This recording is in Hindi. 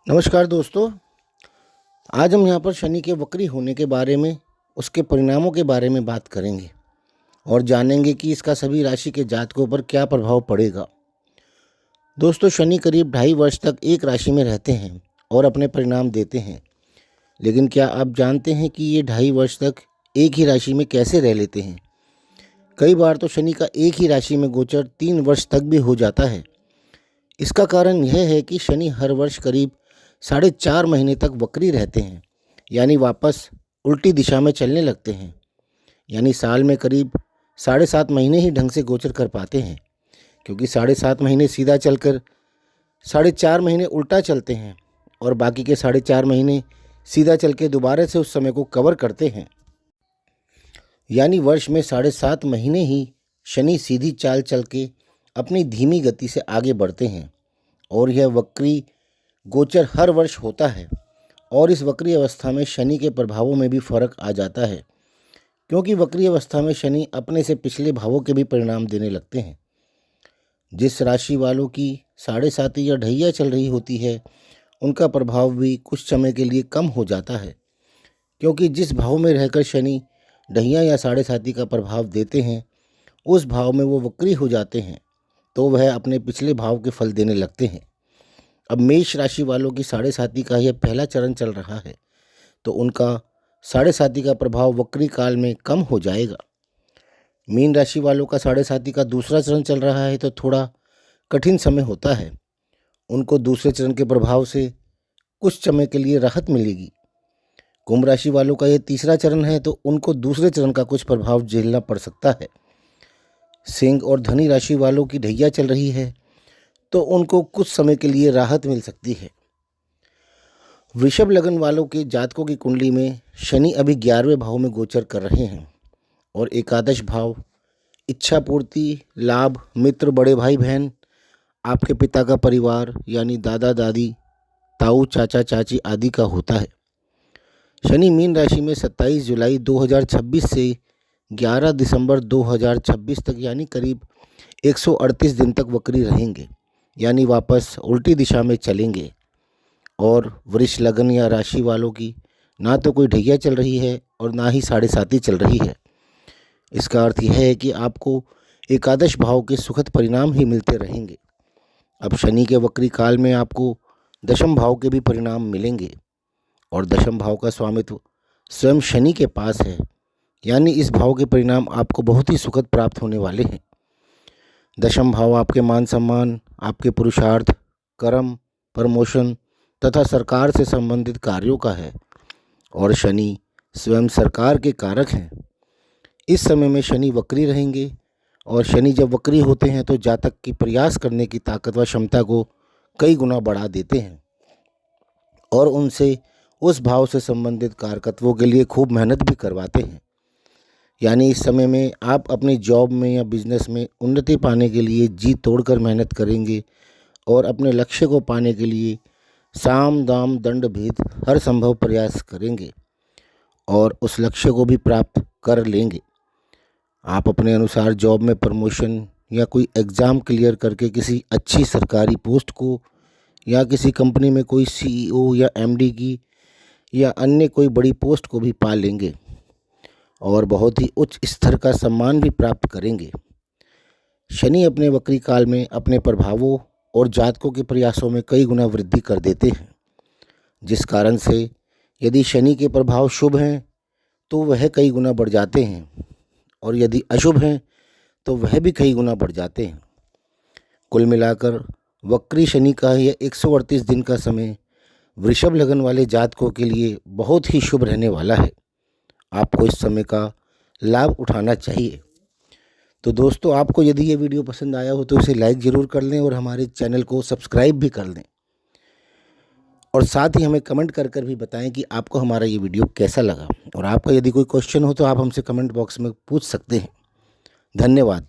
नमस्कार दोस्तों। आज हम यहाँ पर शनि के वक्री होने के बारे में, उसके परिणामों के बारे में बात करेंगे और जानेंगे कि इसका सभी राशि के जातकों पर क्या प्रभाव पड़ेगा। दोस्तों, शनि करीब 2.5 वर्ष तक एक राशि में रहते हैं और अपने परिणाम देते हैं। लेकिन क्या आप जानते हैं कि ये 2.5 वर्ष तक एक ही राशि में कैसे रह लेते हैं? कई बार तो शनि का एक ही राशि में गोचर 3 वर्ष तक भी हो जाता है। इसका कारण यह है कि शनि हर वर्ष करीब 4.5 महीने तक वक्री रहते हैं, यानी वापस उल्टी दिशा में चलने लगते हैं। यानी साल में करीब 7.5 महीने ही ढंग से गोचर कर पाते हैं, क्योंकि 7.5 महीने सीधा चलकर 4.5 महीने उल्टा चलते हैं और बाकी के 4.5 महीने सीधा चल के दोबारा से उस समय को कवर करते हैं। यानी वर्ष में 7.5 महीने ही शनि सीधी चाल चल के अपनी धीमी गति से आगे बढ़ते हैं और यह वक्री गोचर हर वर्ष होता है। और इस वक्री अवस्था में शनि के प्रभावों में भी फर्क आ जाता है, क्योंकि वक्री अवस्था में शनि अपने से पिछले भावों के भी परिणाम देने लगते हैं। जिस राशि वालों की 7.5 या ढैया चल रही होती है, उनका प्रभाव भी कुछ समय के लिए कम हो जाता है, क्योंकि जिस भाव में रहकर शनि ढैया या 7.5 का प्रभाव देते हैं, उस भाव में वो वक्री हो जाते हैं, तो वह अपने पिछले भाव के फल देने लगते हैं। अब मेष राशि वालों की 7.5 का यह पहला चरण चल रहा है, तो उनका 7.5 का प्रभाव वक्री काल में कम हो जाएगा। मीन राशि वालों का 7.5 का दूसरा चरण चल रहा है, तो थोड़ा कठिन समय होता है। उनको दूसरे चरण के प्रभाव से कुछ समय के लिए राहत मिलेगी। कुंभ राशि वालों का यह तीसरा चरण है, तो उनको दूसरे चरण का कुछ प्रभाव झेलना पड़ सकता है। सिंह और धनी राशि वालों की ढैया चल रही है, तो उनको कुछ समय के लिए राहत मिल सकती है। वृषभ लगन वालों के जातकों की कुंडली में शनि अभी 11वें भाव में गोचर कर रहे हैं और एकादश भाव इच्छा पूर्ति, लाभ, मित्र, बड़े भाई बहन, आपके पिता का परिवार यानी दादा दादी, ताऊ चाचा चाची आदि का होता है। शनि मीन राशि में 27 जुलाई 2026 से 11 दिसंबर 2026 तक यानी करीब 138 दिन तक वक्री रहेंगे, यानी वापस उल्टी दिशा में चलेंगे। और वृष लगन या राशि वालों की ना तो कोई ढैया चल रही है और ना ही 7.5 चल रही है। इसका अर्थ यह है कि आपको एकादश भाव के सुखद परिणाम ही मिलते रहेंगे। अब शनि के वक्री काल में आपको दशम भाव के भी परिणाम मिलेंगे और दशम भाव का स्वामित्व स्वयं शनि के पास है, यानी इस भाव के परिणाम आपको बहुत ही सुखद प्राप्त होने वाले हैं। दशम भाव आपके मान सम्मान, आपके पुरुषार्थ, कर्म, प्रमोशन तथा सरकार से संबंधित कार्यों का है और शनि स्वयं सरकार के कारक हैं। इस समय में शनि वक्री रहेंगे और शनि जब वक्री होते हैं तो जातक की प्रयास करने की ताकत व क्षमता को कई गुना बढ़ा देते हैं और उनसे उस भाव से संबंधित कारकत्वों के लिए खूब मेहनत भी करवाते हैं। यानी इस समय में आप अपनी जॉब में या बिजनेस में उन्नति पाने के लिए जी तोड़कर मेहनत करेंगे और अपने लक्ष्य को पाने के लिए साम दाम दंड भेद हर संभव प्रयास करेंगे और उस लक्ष्य को भी प्राप्त कर लेंगे। आप अपने अनुसार जॉब में प्रमोशन या कोई एग्ज़ाम क्लियर करके किसी अच्छी सरकारी पोस्ट को या किसी कंपनी में कोई सीईओ या एमडी की या अन्य कोई बड़ी पोस्ट को भी पा लेंगे और बहुत ही उच्च स्तर का सम्मान भी प्राप्त करेंगे। शनि अपने वक्री काल में अपने प्रभावों और जातकों के प्रयासों में कई गुना वृद्धि कर देते हैं, जिस कारण से यदि शनि के प्रभाव शुभ हैं तो वह कई गुना बढ़ जाते हैं और यदि अशुभ हैं तो वह भी कई गुना बढ़ जाते हैं। कुल मिलाकर वक्री शनि का यह 138 दिन का समय वृषभ लगन वाले जातकों के लिए बहुत ही शुभ रहने वाला है। आपको इस समय का लाभ उठाना चाहिए। तो दोस्तों, आपको यदि ये वीडियो पसंद आया हो तो इसे लाइक ज़रूर कर लें और हमारे चैनल को सब्सक्राइब भी कर लें और साथ ही हमें कमेंट कर कर भी बताएं कि आपको हमारा ये वीडियो कैसा लगा। और आपका यदि कोई क्वेश्चन हो तो आप हमसे कमेंट बॉक्स में पूछ सकते हैं। धन्यवाद।